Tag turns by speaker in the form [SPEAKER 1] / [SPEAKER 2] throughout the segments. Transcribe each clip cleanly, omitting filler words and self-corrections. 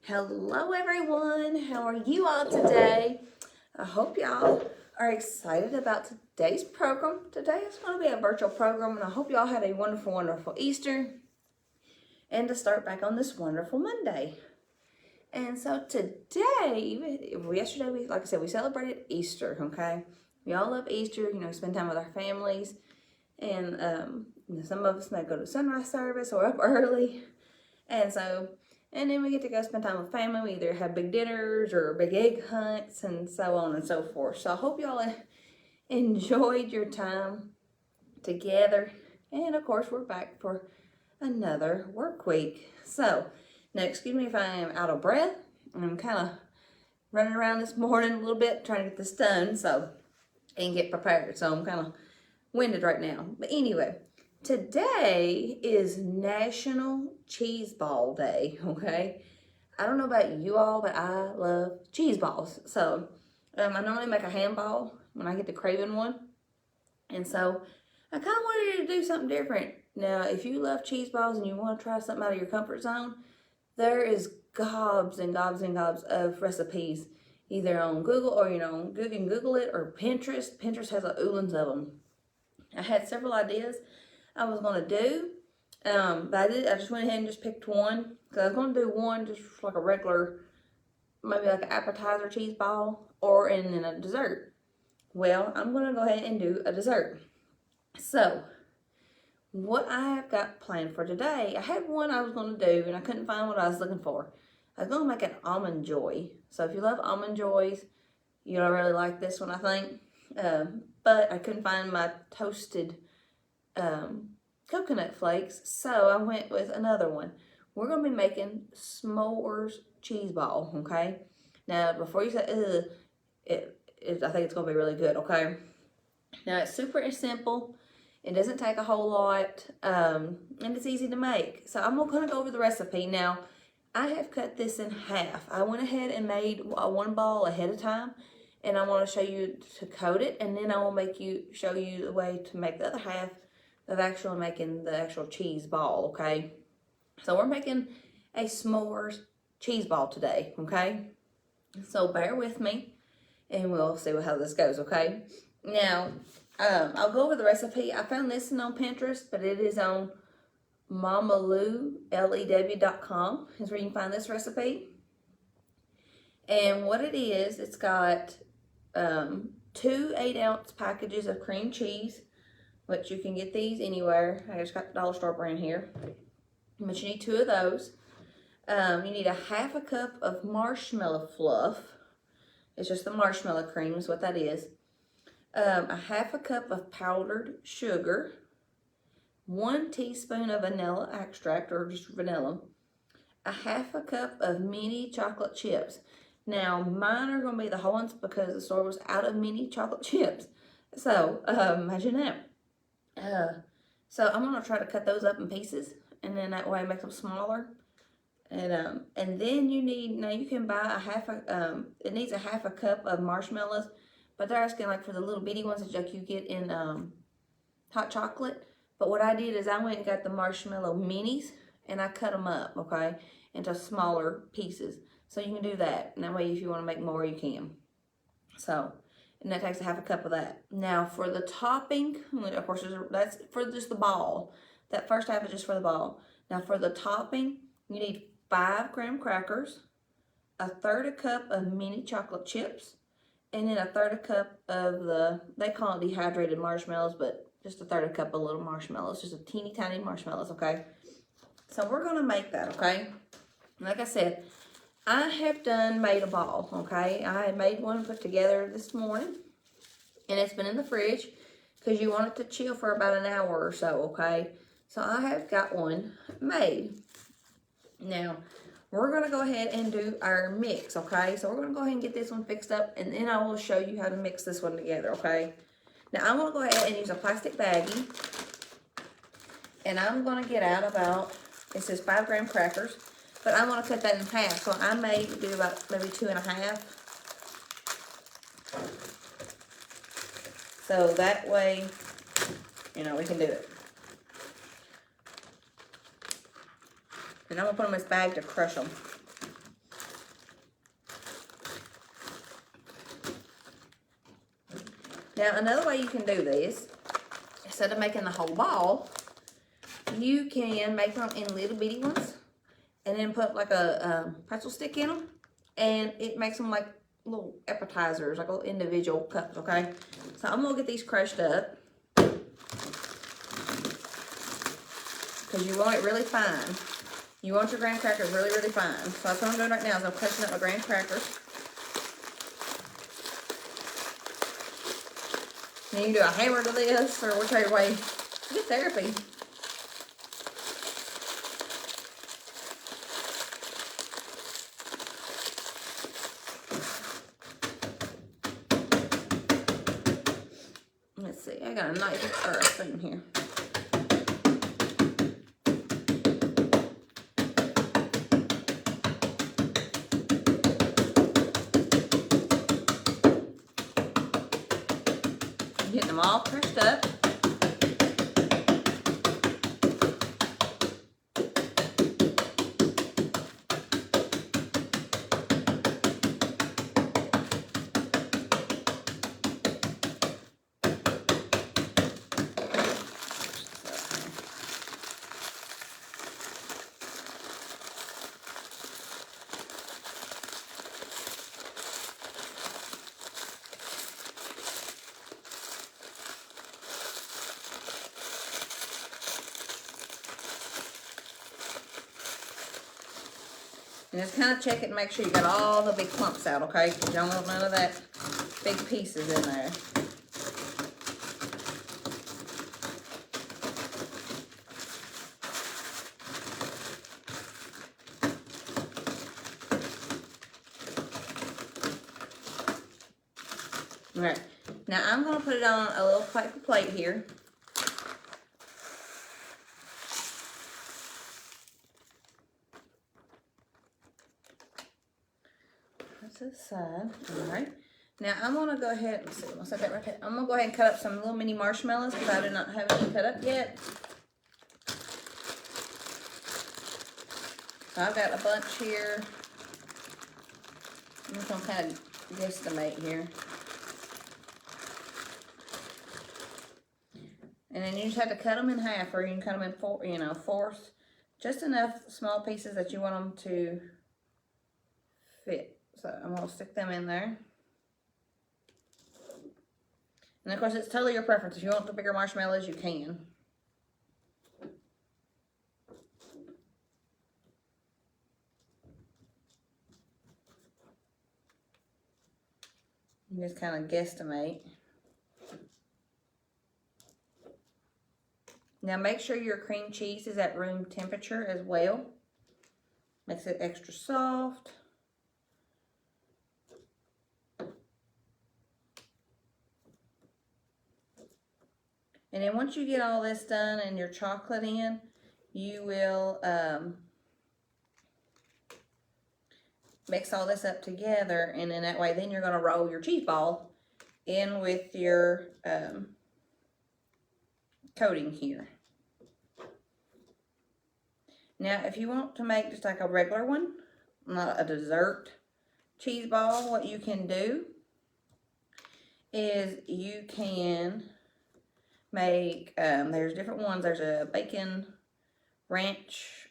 [SPEAKER 1] Hello everyone, how are you all today? I hope y'all are excited about today's program. Today is going to be a virtual program and I hope y'all had a wonderful Easter and to start back on this wonderful Monday. And so yesterday, like I said, we celebrated Easter, okay? We all love Easter, spend time with our families. And some of us may go to sunrise service or up early. And then we get to go spend time with family. We either have big dinners or big egg hunts and so on and so forth. So I hope y'all enjoyed your time together. And of course, we're back for another work week. So now, excuse me if I am out of breath. I'm kind of running around this morning a little bit trying to get this done and get prepared. So I'm kind of winded right now. But anyway, today is National Cheeseball Day, okay? I don't know about you all, but I love cheese balls. So I normally make a handball when I get to craving one. And so I kind of wanted to do something different. Now, if you love cheese balls and you want to try something out of your comfort zone, there is gobs and gobs and gobs of recipes either on Google or, you can Google it, or Pinterest. Pinterest has oodles of them. I had several ideas I was going to do, but I just went ahead and just picked one, because I was going to do one just like a regular, maybe like an appetizer cheese ball, and then a dessert. Well, I'm going to go ahead and do a dessert. So, what I have got planned for today, I had one I was going to do, and I couldn't find what I was looking for. I was going to make an almond joy. So, if you love almond joys, you'll really like this one, I think. But I couldn't find my toasted coconut flakes, so I went with another one. We're going to be making s'mores cheese ball, okay? Now, before you say, I think it's going to be really good, okay? Now, it's super simple. It doesn't take a whole lot, and it's easy to make. So I'm going to go over the recipe. Now, I have cut this in half. I went ahead and made one ball ahead of time, and I want to show you to coat it, and then I will show you the way to make the other half of actually making the actual cheese ball, okay? So we're making a s'mores cheese ball today, okay? So bear with me, and we'll see how this goes, okay? Now, I'll go over the recipe. I found this on Pinterest, but it is on mamalu.com is where you can find this recipe. And what it is, it's got 2 8-ounce packages of cream cheese, which you can get these anywhere. I just got the dollar store brand here. But you need 2 of those. You need a half a cup of marshmallow fluff. It's just the marshmallow cream is what that is. A half a cup of powdered sugar. 1 teaspoon of vanilla extract, or just vanilla. A half a cup of mini chocolate chips. Now, mine are going to be the whole ones because the store was out of mini chocolate chips. So, imagine that. So, I'm going to try to cut those up in pieces, and then that way it makes them smaller. And then you need, now you can buy it needs a half a cup of marshmallows, but they're asking like for the little bitty ones that like you get in hot chocolate. But what I did is I went and got the marshmallow minis, and I cut them up, okay, into smaller pieces. So you can do that. And that way if you want to make more, you can. So, and that takes a half a cup of that. Now for the topping, of course, that's for just the ball. That first half is just for the ball. Now for the topping, you need 5 graham crackers, 1/3 cup of mini chocolate chips, and then 1/3 cup of they call it dehydrated marshmallows, but just 1/3 cup of little marshmallows, just a teeny tiny marshmallows, okay? So we're gonna make that, okay? Like I said, I have made a ball, okay? I had made one put together this morning, and it's been in the fridge because you want it to chill for about an hour or so, okay? So I have got one made. Now, we're going to go ahead and do our mix, okay? So we're going to go ahead and get this one fixed up, and then I will show you how to mix this one together, okay? Now, I'm going to go ahead and use a plastic baggie, and I'm going to get out about, it says 5 graham crackers, but I want to cut that in half, so I may do about maybe 2 1/2. So that way, we can do it. And I'm going to put them in this bag to crush them. Now, another way you can do this, instead of making the whole ball, you can make them in little bitty ones and then put like a pretzel stick in them, and it makes them like little appetizers, like little individual cups, okay? So I'm gonna get these crushed up because you want it really fine. You want your graham crackers really, really fine. So that's what I'm doing right now is I'm crushing up my graham crackers. And you can do a hammer to this or whichever way. Good therapy. Let's see, I got a knife or a spoon here. I'm getting them all crushed up. And just kind of check it and make sure you got all the big clumps out, okay? Because you don't want none of that big pieces in there. All right, now I'm going to put it on a little paper plate here. To the side. All right. Now I'm gonna go ahead and see. I'm gonna set that right there. I'm gonna go ahead and cut up some little mini marshmallows because I do not have any cut up yet. So I've got a bunch here. I'm just gonna kind of guesstimate here. And then you just have to cut them in half, or you can cut them in fourths, just enough small pieces that you want them to fit. So I'm going to stick them in there. And of course, it's totally your preference. If you want the bigger marshmallows, you can. You just kind of guesstimate. Now make sure your cream cheese is at room temperature as well. Makes it extra soft. And then once you get all this done and your chocolate in, you will mix all this up together, and then that way then you're going to roll your cheese ball in with your coating here. Now if you want to make just like a regular one, not a dessert cheese ball, what you can do is you can make, there's different ones. There's a bacon ranch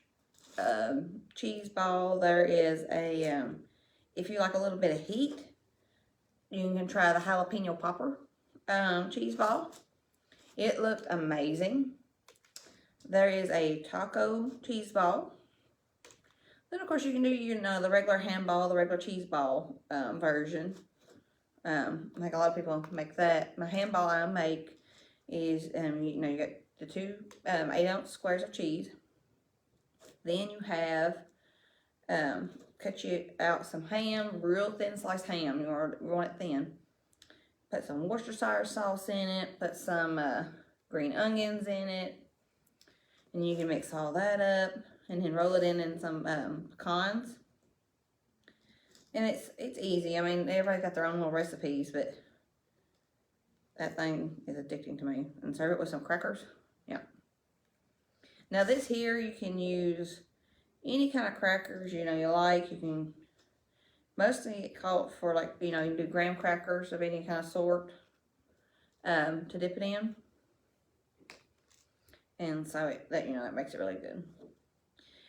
[SPEAKER 1] cheese ball. There is a, if you like a little bit of heat, you can try the jalapeno popper cheese ball. It looked amazing. There is a taco cheese ball. Then of course you can do, the regular hand ball, the regular cheese ball version. Like a lot of people make that. My hand ball I make is, you got the two 8-ounce squares of cheese. Then you have cut you out some ham, real thin sliced ham. You want it thin. Put some Worcestershire sauce in it. Put some green onions in it. And you can mix all that up and then roll it in some pecans. And it's easy. I mean, everybody's got their own little recipes, but that thing is addicting to me. And serve it with some crackers. Yeah. Now this here, you can use any kind of crackers, you like. You can mostly call it for, like, you can do graham crackers of any kind of sort. to dip it in. And so that makes it really good.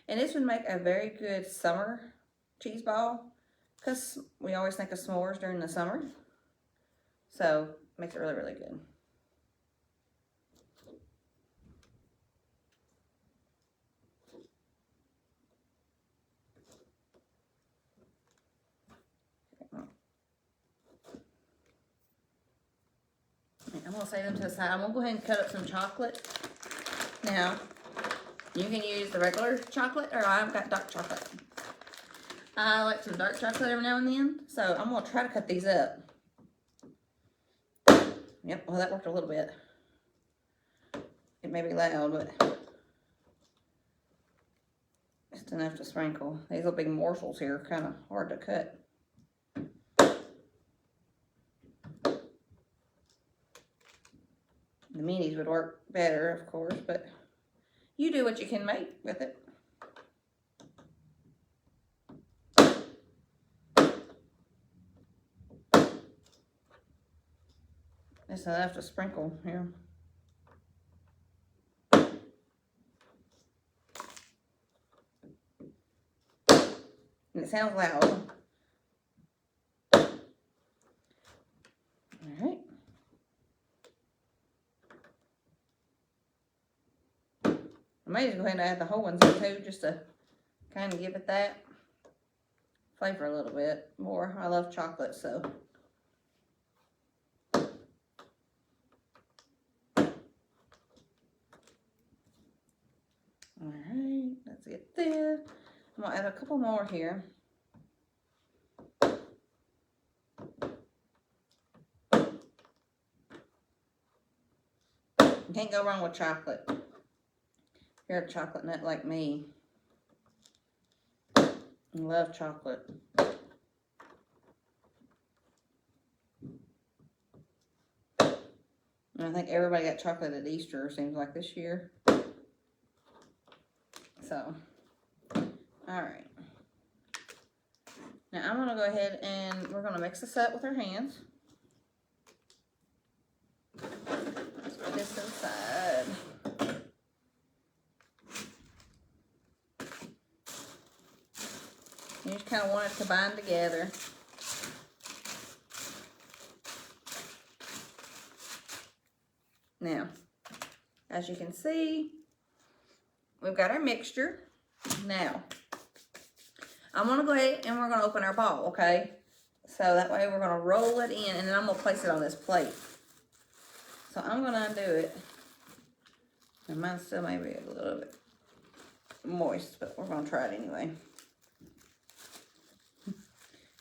[SPEAKER 1] And this would make a very good summer cheese ball, because we always think of s'mores during the summer. So it makes it really, really good. I'm going to save them to the side. I'm going to go ahead and cut up some chocolate. Now, you can use the regular chocolate, or I've got dark chocolate. I like some dark chocolate every now and then, so I'm going to try to cut these up. Yep, well, that worked a little bit. It may be loud, but just enough to sprinkle. These little big morsels here are kind of hard to cut. The minis would work better, of course, but you do what you can make with it. Just enough to sprinkle here. And it sounds loud. Alright. I may just go ahead and add the whole ones in too, just to kind of give it that flavor a little bit more. I love chocolate, so. Alright, let's get this. I'm going to add a couple more here. You can't go wrong with chocolate. If you're a chocolate nut like me, I love chocolate. And I think everybody got chocolate at Easter, seems like this year. So, alright. Now I'm going to go ahead and we're going to mix this up with our hands. Let's put this inside. You just kind of want it to bind together. Now, as you can see, we've got our mixture. Now, I'm going to go ahead and we're going to open our ball, okay? So that way we're going to roll it in, and then I'm going to place it on this plate. So I'm going to undo it. And mine still may be a little bit moist, but we're going to try it anyway.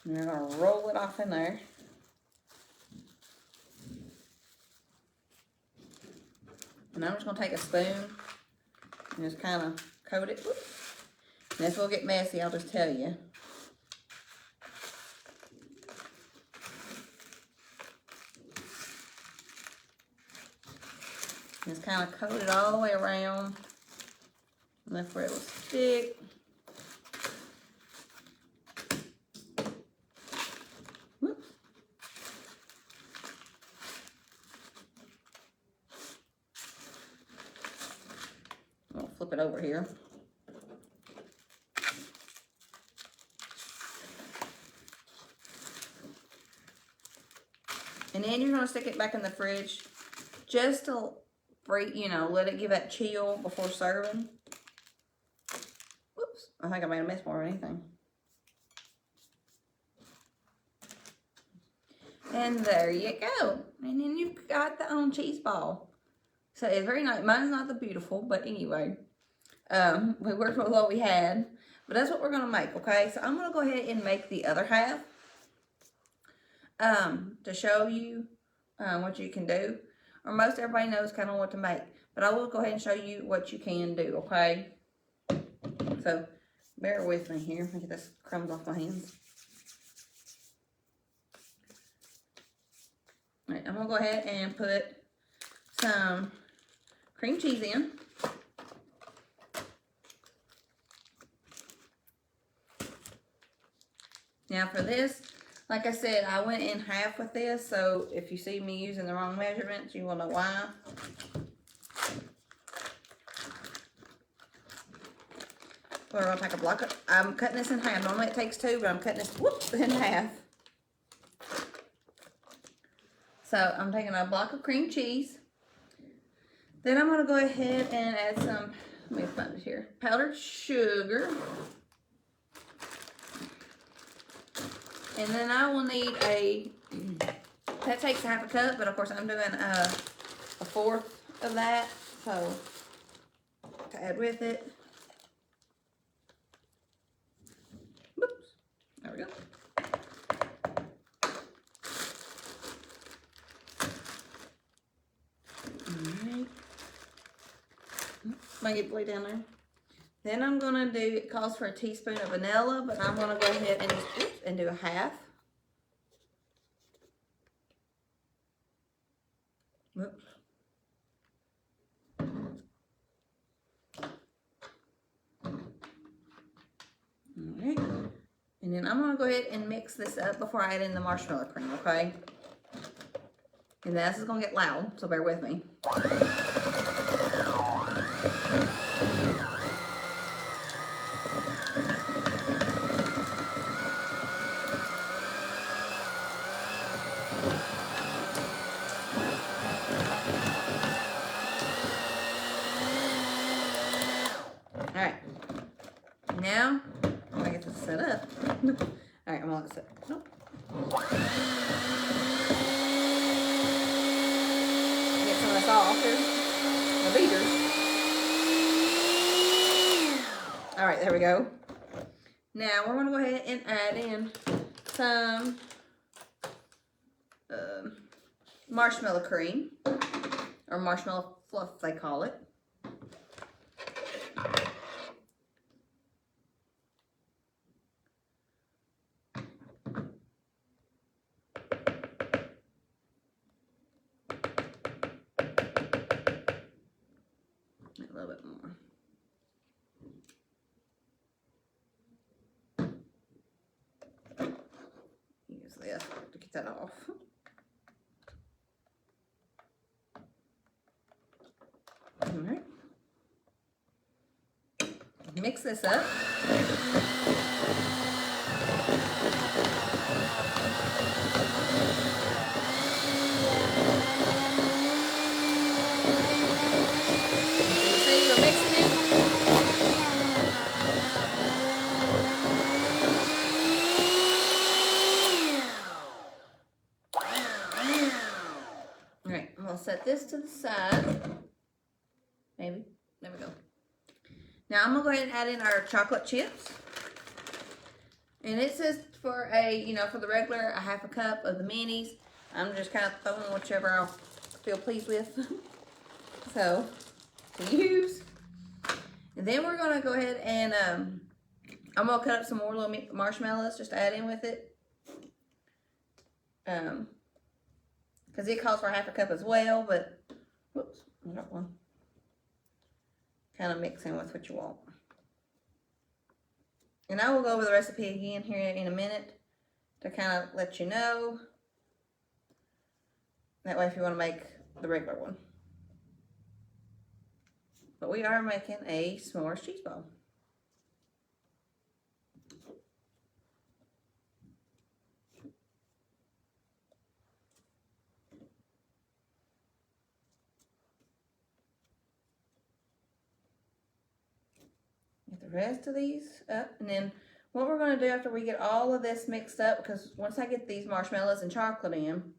[SPEAKER 1] And we're going to roll it off in there. And I'm just going to take a spoon and just kind of coat it. And this will get messy, I'll just tell you. Just kind of coat it all the way around. Enough where it will stick. Whoops. I'll flip it over here. And then you're going to stick it back in the fridge just to, let it give that chill before serving. Whoops, I think I made a mess more than anything. And there you go. And then you've got the own cheese ball. So it's very nice. Mine's not the beautiful, but anyway. We worked with what we had. But that's what we're going to make, okay? So I'm going to go ahead and make the other half. To show you what you can do. Or most everybody knows kind of what to make. But I will go ahead and show you what you can do, okay? So, bear with me here. Let me get this crumbs off my hands. Alright, I'm going to go ahead and put some cream cheese in. Now for this, Like I said, I went in half with this, so if you see me using the wrong measurements, you will know why. We're gonna take a block of, I'm cutting this in half. Normally it takes two, but I'm cutting this, whoops, in half. So I'm taking a block of cream cheese. Then I'm gonna go ahead and add some, let me find it here, powdered sugar. And then I will need that takes half a cup, but of course I'm doing a fourth of that, so to add with it. Whoops, there we go. Alright. Might get way down there. Then I'm gonna do, it calls for a teaspoon of vanilla, but I'm gonna go ahead and do a half. Whoops. Alright. And then I'm gonna go ahead and mix this up before I add in the marshmallow cream, okay? And this is gonna get loud, so bear with me. Alright, now I get this set up. Alright, I'm gonna let it set. Nope. Get some of this off here. The beaters. Alright, there we go. Now we're gonna go ahead and add in some marshmallow cream, or marshmallow fluff they call it. A little bit more. Use this to get that off. Alright. Mix this up. See, you're mixing it. Alright, I'm gonna set this to the side. Maybe. There we go. Now I'm gonna go ahead and add in our chocolate chips. And it says for for the regular, a half a cup of the minis. I'm just kind of throwing whichever I feel pleased with. So, to use. And then we're gonna go ahead and I'm gonna cut up some more little marshmallows just to add in with it. Because it calls for half a cup as well, but whoops, I got one. Kind of mix in with what you want. And I will go over the recipe again here in a minute to kind of let you know. That way if you want to make the regular one. But we are making a s'mores cheese ball. Get the rest of these up, and then what we're going to do after we get all of this mixed up, because once I get these marshmallows and chocolate in,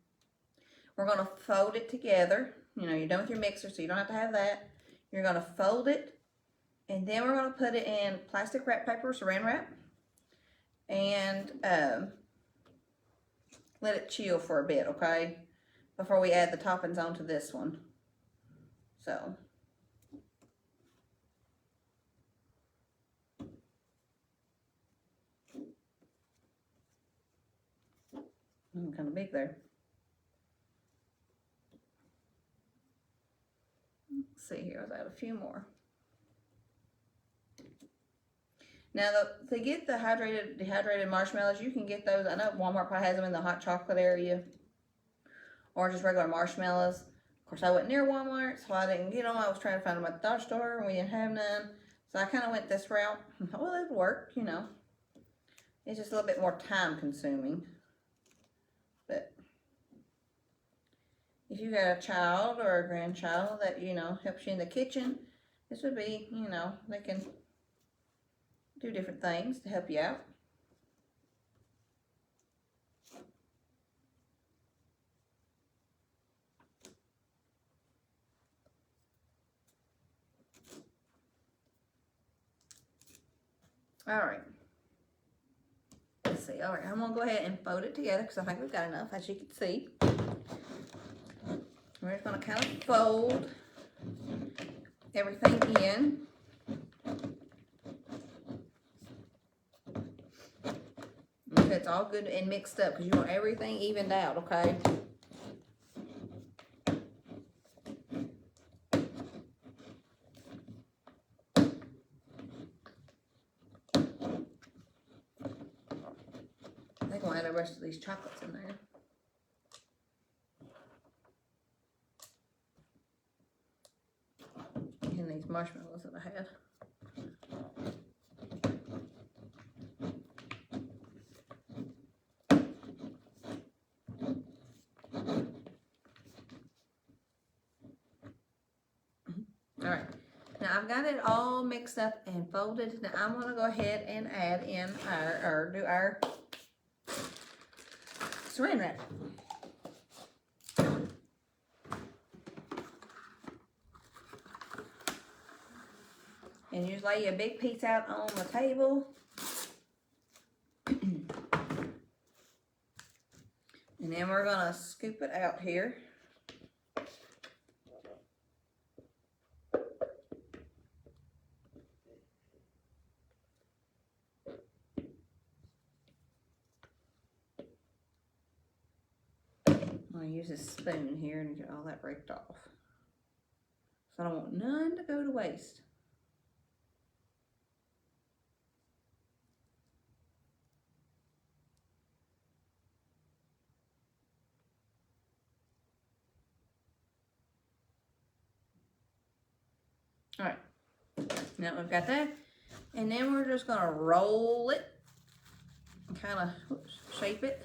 [SPEAKER 1] we're going to fold it together. You know, you're done with your mixer, so you don't have to have that. You're going to fold it, and then we're going to put it in plastic wrap paper, saran wrap, and let it chill for a bit, okay? Before we add the toppings onto this one. So. Kind of big there. Let's see here, let's add a few more. Now, to get the dehydrated marshmallows, you can get those. I know Walmart probably has them in the hot chocolate area, or just regular marshmallows. Of course, I wasn't near Walmart, so I didn't get them. I was trying to find them at the dollar store, and we didn't have none. So I kind of went this route. Well, it would work, you know. It's just a little bit more time consuming. But if you got a child or a grandchild that, you know, helps you in the kitchen, this would be, you know, they can do different things to help you out. All right. Let's see. All right, I'm gonna go ahead and fold it together because I think we've got enough, as you can see. We're just gonna kind of fold everything in. Okay, it's all good and mixed up because you want everything evened out, okay? I think I'll add the rest of these chocolates in there. And these marshmallows that I had. Alright, now I've got it all mixed up and folded. Now I'm going to go ahead and add in do our saran wrap. And you just lay a big piece out on the table. And then we're going to scoop it out here. I'm going to use this spoon here and get all that raked off. So I don't want none to go to waste. All right, now we've got that, and then we're just gonna roll it and kind of shape it,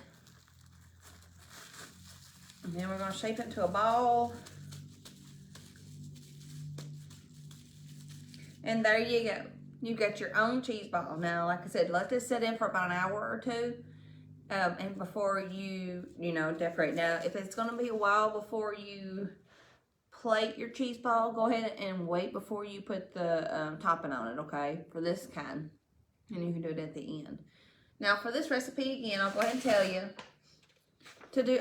[SPEAKER 1] and then we're gonna shape it into a ball, and there you go. You got your own cheese ball. Now, like I said, let this sit in for about an hour or two, and before you know, decorate. Now, if it's gonna be a while before you plate your cheese ball, go ahead and wait before you put the topping on it, okay, for this kind, and you can do it at the end. Now for this recipe, again, I'll go ahead and tell you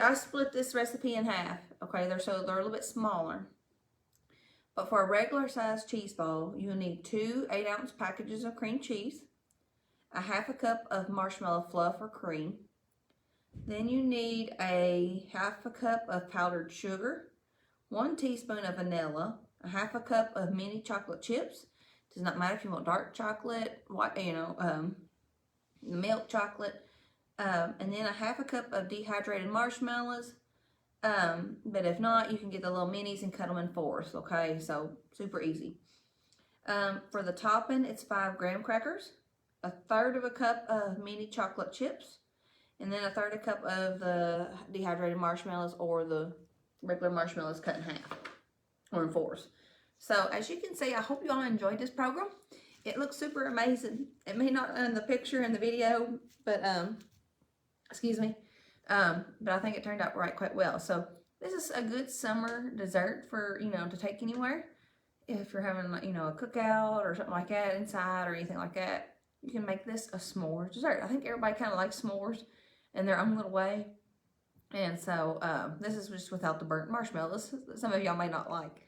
[SPEAKER 1] I split this recipe in half, okay, they're a little bit smaller, but for a regular size cheese ball, you'll need 2 8-ounce packages of cream cheese, a ½ cup of marshmallow fluff or cream, then you need a ½ cup of powdered sugar, 1 teaspoon of vanilla, a ½ cup of mini chocolate chips. Does not matter if you want dark chocolate, white, you know, milk chocolate, and then a ½ cup of dehydrated marshmallows. But if not, you can get the little minis and cut them in 4s. Okay, so super easy. For the topping, it's 5 graham crackers, a 1/3 cup of mini chocolate chips, and then a 1/3 cup of the dehydrated marshmallows or the regular marshmallows cut in half or in 4s. So as you can see, I hope you all enjoyed this program. It looks super amazing. It may not in the picture in the video, but excuse me, but I think it turned out quite well. So this is a good summer dessert for, you know, to take anywhere. If you're having, you know, a cookout or something like that inside or anything like that, you can make this a s'mores dessert. I think everybody kind of likes s'mores in their own little way. And so this is just without the burnt marshmallows. Some of y'all may not like.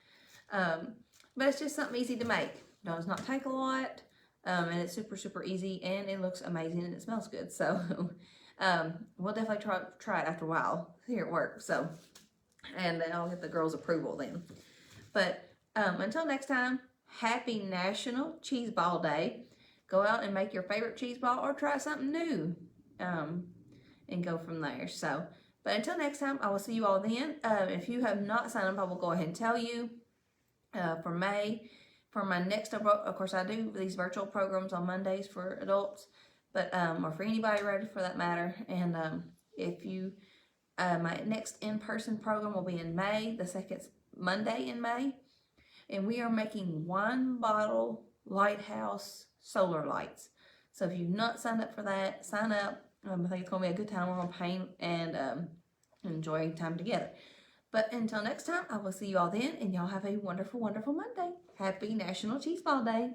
[SPEAKER 1] But it's just something easy to make. Does not take a lot. And it's super easy. And it looks amazing and it smells good. So we'll definitely try it after a while here at work. So, and then I'll get the girls' approval then. But until next time, happy National Cheese Ball Day. go out and make your favorite cheese ball or try something new and go from there. So, but until next time, I will see you all then. If you have not signed up, I will go ahead and tell you for May. For my next, of course, I do these virtual programs on Mondays for adults, but or for anybody ready for that matter. And if you, my next in-person program will be in May, the second Monday in May, and we are making 1 bottle lighthouse solar lights. So if you've not signed up for that, sign up. I think it's going to be a good time. We're going to paint and enjoy time together. But until next time, I will see you all then, and y'all have a wonderful, wonderful Monday. Happy National Cheeseball Day.